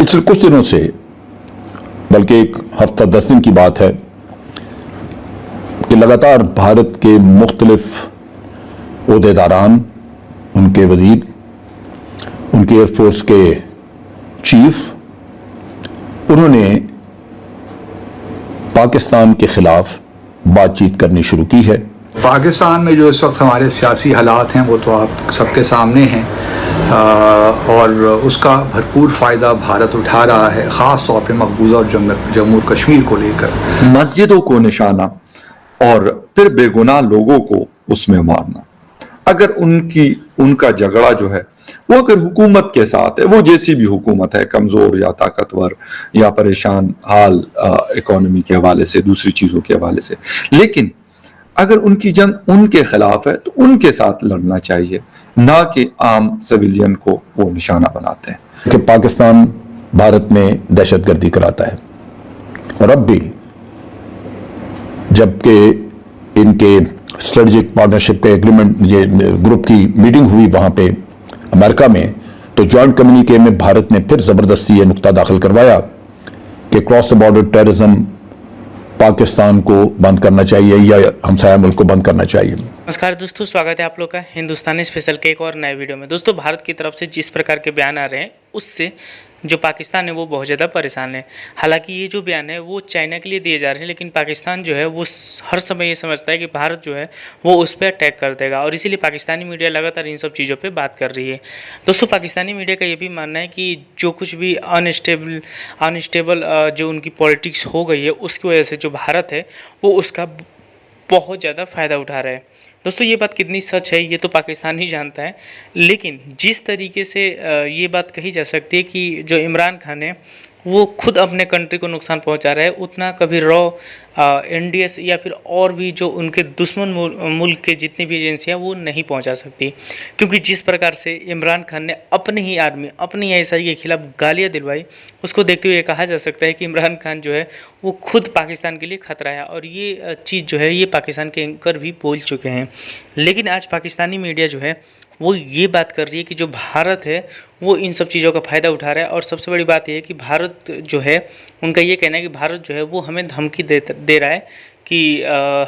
पिछले कुछ दिनों से, बल्कि एक हफ्ता 10 दिन की बात है कि लगातार भारत के मुख्तलिफ ओहदेदारान, उनके वजीर, उनके एयरफोर्स के चीफ, उन्होंने पाकिस्तान के खिलाफ बातचीत करनी शुरू की है। पाकिस्तान में जो इस वक्त हमारे सियासी हालात हैं वो तो आप सबके सामने हैं और उसका भरपूर फ़ायदा भारत उठा रहा है, ख़ास तौर पे मकबूजा और जम्मू और कश्मीर को लेकर। मस्जिदों को निशाना और फिर बेगुनाह लोगों को उसमें मारना। अगर उनका झगड़ा जो है वो अगर हुकूमत के साथ है, वो जैसी भी हुकूमत है, कमजोर या ताकतवर या परेशान हाल इकोनॉमी के हवाले से, दूसरी चीजों के हवाले से, लेकिन अगर उनकी जंग उनके खिलाफ है तो उनके साथ लड़ना चाहिए, ना कि आम सिविलियन को वो निशाना बनाते हैं। कि पाकिस्तान भारत में दहशतगर्दी कराता है और अब भी जबकि इनके स्ट्रेटेजिक पार्टनरशिप के एग्रीमेंट, ये ग्रुप की मीटिंग हुई वहां पे अमेरिका में, तो जॉइंट कम्युनिके में भारत ने फिर जबरदस्ती ये नुक्ता दाखिल करवाया कि cross the border terrorism Pakistan को बंद करना चाहिए या हमसाया मुल्क को बंद करना चाहिए। नमस्कार दोस्तों, स्वागत है आप लोग का हिंदुस्तानी स्पेशल के एक और नए वीडियो में। दोस्तों, भारत की तरफ से जिस प्रकार के बयान आ रहे हैं उससे जो पाकिस्तान है वो बहुत ज़्यादा परेशान है। हालांकि ये जो बयान है वो चाइना के लिए दिए जा रहे हैं, लेकिन पाकिस्तान जो है वो हर समय ये समझता है कि भारत जो है वो उस पर अटैक कर देगा, और इसीलिए पाकिस्तानी मीडिया लगातार इन सब चीज़ों पे बात कर रही है। दोस्तों, पाकिस्तानी मीडिया का ये भी मानना है कि जो कुछ भी अनस्टेबल जो उनकी पॉलिटिक्स हो गई है उसकी वजह से जो भारत है वो उसका बहुत ज़्यादा फ़ायदा उठा रहा है। दोस्तों, ये बात कितनी सच है ये तो पाकिस्तान ही जानता है, लेकिन जिस तरीके से ये बात कही जा सकती है कि जो इमरान खान है वो खुद अपने कंट्री को नुकसान पहुंचा रहा है, उतना कभी एनडीएस या फिर और भी जो उनके दुश्मन मुल्क के जितनी भी एजेंसियां वो नहीं पहुंचा सकती, क्योंकि जिस प्रकार से इमरान खान ने अपनी ही आर्मी, अपनी आईएसआई के खिलाफ गालियां दिलवाई, उसको देखते हुए कहा जा सकता है कि इमरान खान जो है वो खुद पाकिस्तान के लिए खतरा है। और ये चीज़ जो है ये पाकिस्तान के एंकर भी बोल चुके हैं। लेकिन आज पाकिस्तानी मीडिया जो है वो ये बात कर रही है कि जो भारत है वो इन सब चीज़ों का फ़ायदा उठा रहा है। और सबसे बड़ी बात यह है कि भारत जो है, उनका ये कहना है कि भारत जो है वो हमें धमकी दे रहा है कि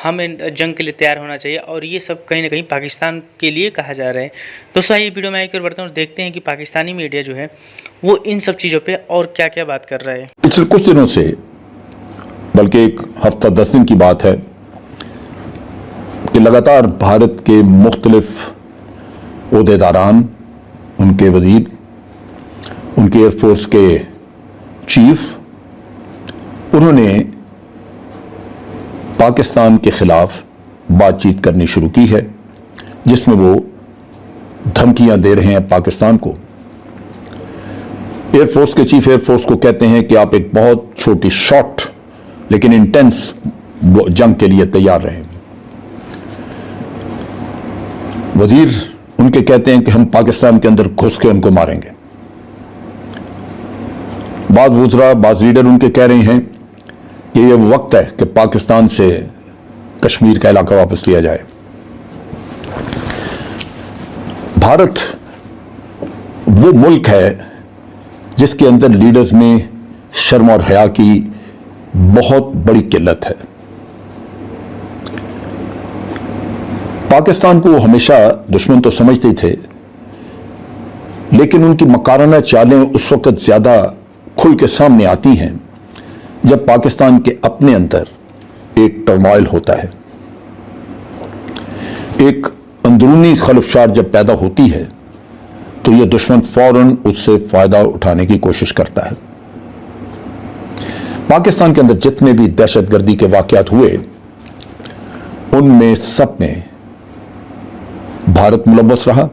हमें जंग के लिए तैयार होना चाहिए, और ये सब कहीं ना कहीं पाकिस्तान के लिए कहा जा रहा है। दोस्तों, ये वीडियो में आकर बढ़ते हैं और देखते हैं कि पाकिस्तानी मीडिया जो है वो इन सब चीज़ों पर और क्या क्या बात कर रहा है। पिछले कुछ दिनों से, बल्कि एक हफ्ता 10 दिन की बात है कि लगातार भारत के मुख्तलिफ ओहदेदारान, उनके वजीर, उनके एयरफोर्स के चीफ, उन्होंने पाकिस्तान के खिलाफ बातचीत करनी शुरू की है, जिसमें वो धमकियां दे रहे हैं पाकिस्तान को। एयरफोर्स के चीफ एयरफोर्स को कहते हैं कि आप एक बहुत छोटी शॉर्ट लेकिन इंटेंस जंग के लिए तैयार रहें। वजीर उनके कहते हैं कि हम पाकिस्तान के अंदर घुस के उनको मारेंगे। बाद वुज़रा, बाज़ लीडर उनके कह रहे हैं कि ये वक्त है कि पाकिस्तान से कश्मीर का इलाका वापस लिया जाए। भारत वो मुल्क है जिसके अंदर लीडर्स में शर्म और हया की बहुत बड़ी किल्लत है। पाकिस्तान को हमेशा दुश्मन तो समझते थे, लेकिन उनकी मकाराना चालें उस वक्त ज्यादा खुल के सामने आती हैं जब पाकिस्तान के अपने अंदर एक टर्मोइल होता है, एक अंदरूनी खलफशार जब पैदा होती है तो यह दुश्मन फौरन उससे फायदा उठाने की कोशिश करता है। पाकिस्तान के अंदर जितने भी दहशतगर्दी के वाकयात हुए उनमें सब में भारत मुलव्वस रहा,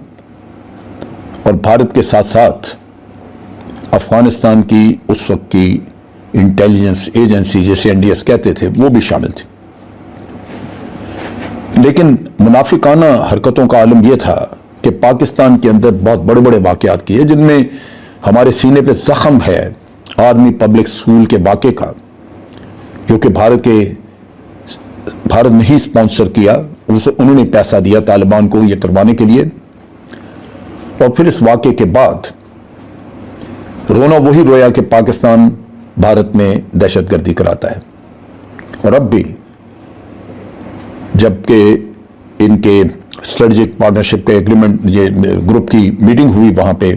और भारत के साथ साथ अफगानिस्तान की उस वक्त की इंटेलिजेंस एजेंसी, जिसे एनडीएस कहते थे, वो भी शामिल थी। लेकिन मुनाफिकाना हरकतों का आलम यह था कि पाकिस्तान के अंदर बहुत बड़े बड़े वाकयात किए, जिनमें हमारे सीने पे जख्म है आर्मी पब्लिक स्कूल के वाक़े का, क्योंकि भारत ने ही स्पॉन्सर किया, उन्होंने पैसा दिया तालिबान को ये करवाने के लिए। और फिर इस वाक़े के बाद रोना वही रोया कि पाकिस्तान भारत में दहशतगर्दी कराता है। और अब भी जबकि इनके स्ट्रेटेजिक पार्टनरशिप के एग्रीमेंट ये ग्रुप की मीटिंग हुई वहाँ पे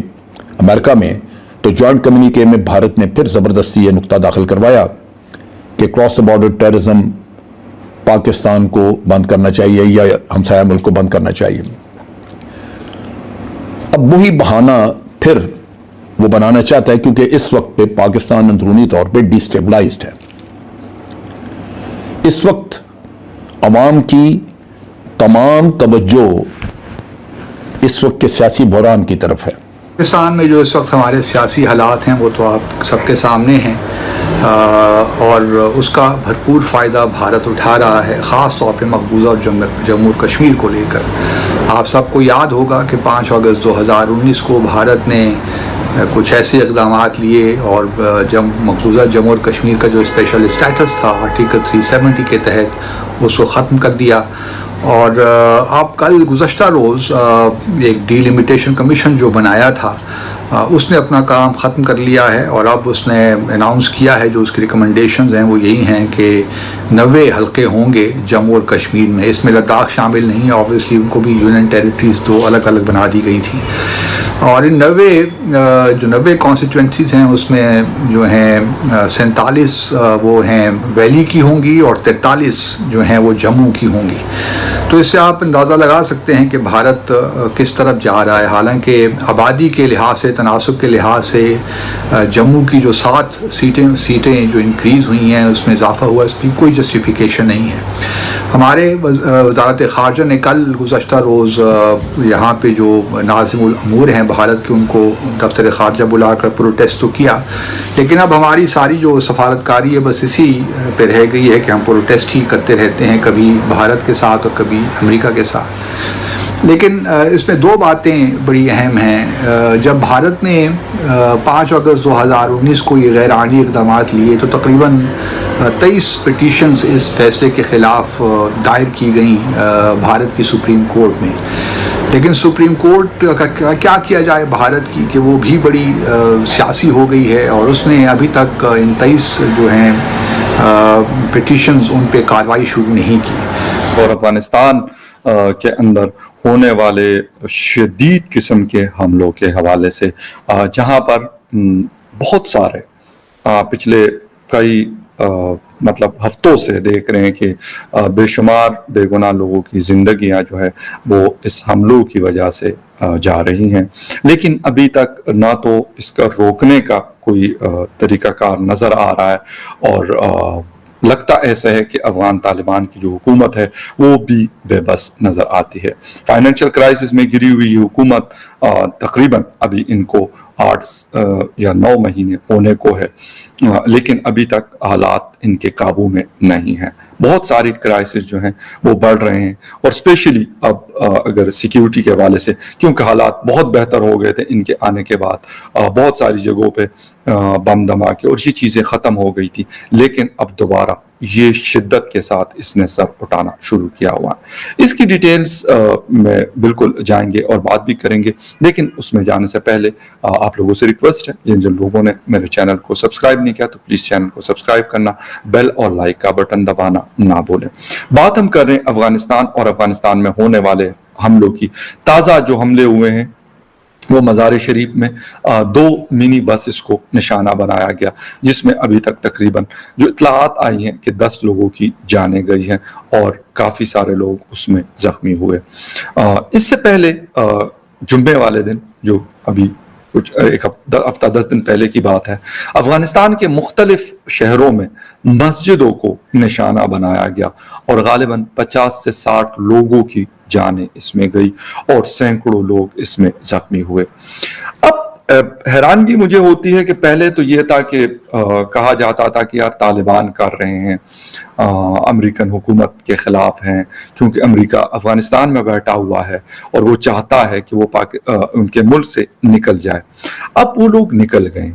अमेरिका में, तो जॉइंट कम्युनिके में भारत ने फिर ज़बरदस्ती ये नुक्ता दाखिल करवाया कि cross the border terrorism Pakistan को बंद करना चाहिए या हमसाया मुल्क को बंद करना चाहिए। अब वही बहाना फिर वो बनाना चाहता है, क्योंकि इस वक्त पे पाकिस्तान अंदरूनी तौर पे डिस्टेबलाइज्ड है। इस वक्त अवाम की तमाम तवज्जो इस वक्त के सियासी बहरान की तरफ है। पाकिस्तान में जो इस वक्त हमारे सियासी हालात हैं वो तो आप सबके सामने हैं, और उसका भरपूर फ़ायदा भारत उठा रहा है, ख़ास तौर पे मकबूजा और जम्मू और कश्मीर को लेकर। आप सबको याद होगा कि 5 अगस्त 2019 को भारत ने कुछ ऐसे इक़दामात लिए और मकबूजा जम्मू और कश्मीर का जो स्पेशल स्टेटस था आर्टिकल 370 के तहत उसको ख़त्म कर दिया। और आप कल गुज़श्ता रोज़ एक डीलिमिटेशन कमीशन जो बनाया था उसने अपना काम ख़त्म कर लिया है, और अब उसने अनाउंस किया है जो उसकी रिकमेंडेशंस हैं वो यही हैं कि 90 हल्के होंगे जम्मू और कश्मीर में। इसमें लद्दाख शामिल नहीं है, ऑब्वियसली उनको भी यूनियन टेरिटरीज़ 2 अलग अलग बना दी गई थी। और इन 90 कॉन्स्टिट्यूंसीज़ हैं उसमें जो हैं 47 वो हैं वैली की होंगी और 43 जो हैं वो जम्मू की होंगी। तो इससे आप अंदाज़ा लगा सकते हैं कि भारत किस तरफ जा रहा है। हालांकि आबादी के लिहाज से, तनासब के लिहाज से जम्मू की जो 7 सीटें जो इंक्रीज़ हुई हैं उसमें इजाफा हुआ, इसकी कोई जस्टिफिकेशन नहीं है। हमारे वज़ारत ख़ारजा ने कल गुज़श्ता रोज़ यहाँ पे जो नाज़िमुल अमूर हैं भारत के, उनको दफ्तर ख़ारजा बुलाकर प्रोटेस्ट तो किया, लेकिन अब हमारी सारी जो सफारतकारी है बस इसी पे रह गई है कि हम प्रोटेस्ट ही करते रहते हैं, कभी भारत के साथ और कभी अमेरिका के साथ। लेकिन इसमें 2 बातें बड़ी अहम हैं। जब भारत ने 5 अगस्त 2019 को ये गैर आइनी इक़दामात लिए तो तकरीबन 23 पिटीशंस इस फैसले के ख़िलाफ़ दायर की गई भारत की सुप्रीम कोर्ट में। लेकिन सुप्रीम कोर्ट का क्या किया जाए भारत की कि वो भी बड़ी सियासी हो गई है, और उसने अभी तक इन 23 जो हैं पिटीशंस उन पे कार्रवाई शुरू नहीं की। और अफगानिस्तान के अंदर होने वाले शदीद किस्म के हमलों के हवाले से जहाँ पर बहुत सारे पिछले कई मतलब हफ्तों से देख रहे हैं कि बेशुमार बेगुनाह लोगों की ज़िंदगियां जो है वो इस हमलों की वजह से जा रही हैं, लेकिन अभी तक ना तो इसका रोकने का कोई तरीक़ाकार नज़र आ रहा है, और लगता ऐसा है कि अफगान तालिबान की जो हुकूमत है वो भी बेबस नज़र आती है। फाइनेंशियल क्राइसिस में गिरी हुई हुकूमत तकरीबन अभी इनको 8 या 9 महीने होने को है, लेकिन अभी तक हालात इनके काबू में नहीं है। बहुत सारी क्राइसिस जो हैं वो बढ़ रहे हैं, और स्पेशली अब अगर सिक्योरिटी के हवाले से, क्योंकि हालात बहुत बेहतर हो गए थे इनके आने के बाद, बहुत सारी जगहों पे बम धमाके और ये चीज़ें ख़त्म हो गई थी, लेकिन अब दोबारा ये शिद्दत के साथ इसने सर उठाना शुरू किया हुआ है। इसकी डिटेल्स में बिल्कुल जाएंगे और बात भी करेंगे, लेकिन उसमें जाने से पहले आप लोगों से रिक्वेस्ट है, जिन लोगों ने मेरे चैनल को सब्सक्राइब नहीं किया तो प्लीज़ चैनल को सब्सक्राइब करना, बेल और लाइक का बटन दबाना ना भूलें। बात हम कर रहे हैं अफगानिस्तान और अफगानिस्तान में होने वाले हमलों की। ताज़ा जो हमले हुए हैं वो मज़ार शरीफ में 2 मिनी बसेस को निशाना बनाया गया, जिसमें अभी तक तकरीबन जो इत्तलात आई हैं कि 10 लोगों की जानें गई हैं और काफ़ी सारे लोग उसमें ज़ख्मी हुए। इससे पहले जुम्मे वाले दिन, जो अभी कुछ एक हफ्ता 10 दिन पहले की बात है, अफगानिस्तान के मुख्तलिफ शहरों में मस्जिदों को निशाना बनाया गया और गालिबन 50 से 60 लोगों की जानें इसमें गई और सैकड़ों लोग इसमें जख्मी हुए। अब हैरानगी मुझे होती है कि पहले तो ये था कि कहा जाता था कि यार तालिबान कर रहे हैं, अमेरिकन हुकूमत के ख़िलाफ़ हैं, क्योंकि अमेरिका अफ़गानिस्तान में बैठा हुआ है और वो चाहता है कि वो उनके मुल्क से निकल जाए। अब वो लोग निकल गए,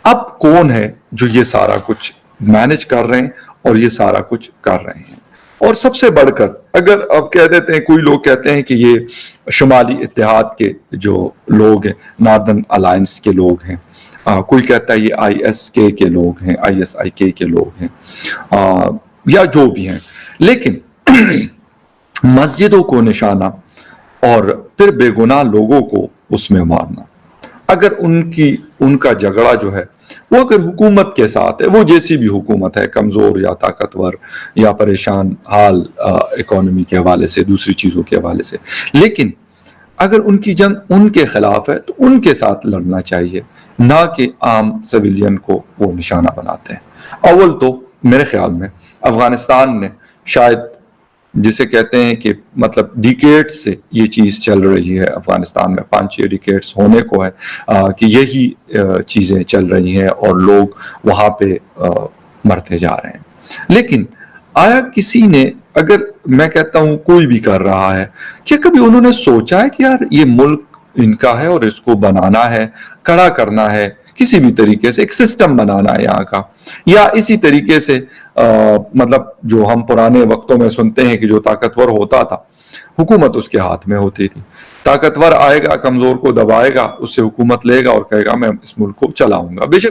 अब कौन है जो ये सारा कुछ मैनेज कर रहे हैं और ये सारा कुछ कर रहे हैं? और सबसे बढ़कर अगर अब कह देते हैं, कोई लोग कहते हैं कि ये शुमाली इत्तेहाद के जो लोग हैं, नॉर्दर्न अलायंस के लोग हैं, कोई कहता है ये ISK के लोग हैं, ISIK के लोग हैं, या जो भी हैं, लेकिन मस्जिदों को निशाना और फिर बेगुनाह लोगों को उसमें मारना, अगर उनका झगड़ा जो है वो अगर हुकूमत के साथ है, वो जैसी भी हुकूमत है, कमजोर या ताकतवर या परेशान हाल इकोनॉमी के हवाले से, दूसरी चीजों के हवाले से, लेकिन अगर उनकी जंग उनके खिलाफ है तो उनके साथ लड़ना चाहिए, ना कि आम सिविलियन को वो निशाना बनाते हैं। अव्वल तो मेरे ख्याल में अफगानिस्तान में शायद जिसे कहते हैं कि मतलब डिकेड्स से ये चीज चल रही है, अफगानिस्तान में 5-6 डिकेड्स होने को है कि यही चीजें चल रही हैं और लोग वहां पे मरते जा रहे हैं। लेकिन आया किसी ने, अगर मैं कहता हूं कोई भी कर रहा है, क्या कभी उन्होंने सोचा है कि यार ये मुल्क इनका है और इसको बनाना है, खड़ा करना है, किसी भी तरीके से एक सिस्टम बनाना है यहाँ का, या इसी तरीके से मतलब जो हम पुराने वक्तों में सुनते हैं कि जो ताकतवर होता था हुकूमत उसके हाथ में होती थी, ताकतवर आएगा कमजोर को दबाएगा, उससे हुकूमत लेगा और कहेगा मैं इस मुल्क को चलाऊंगा। बेशक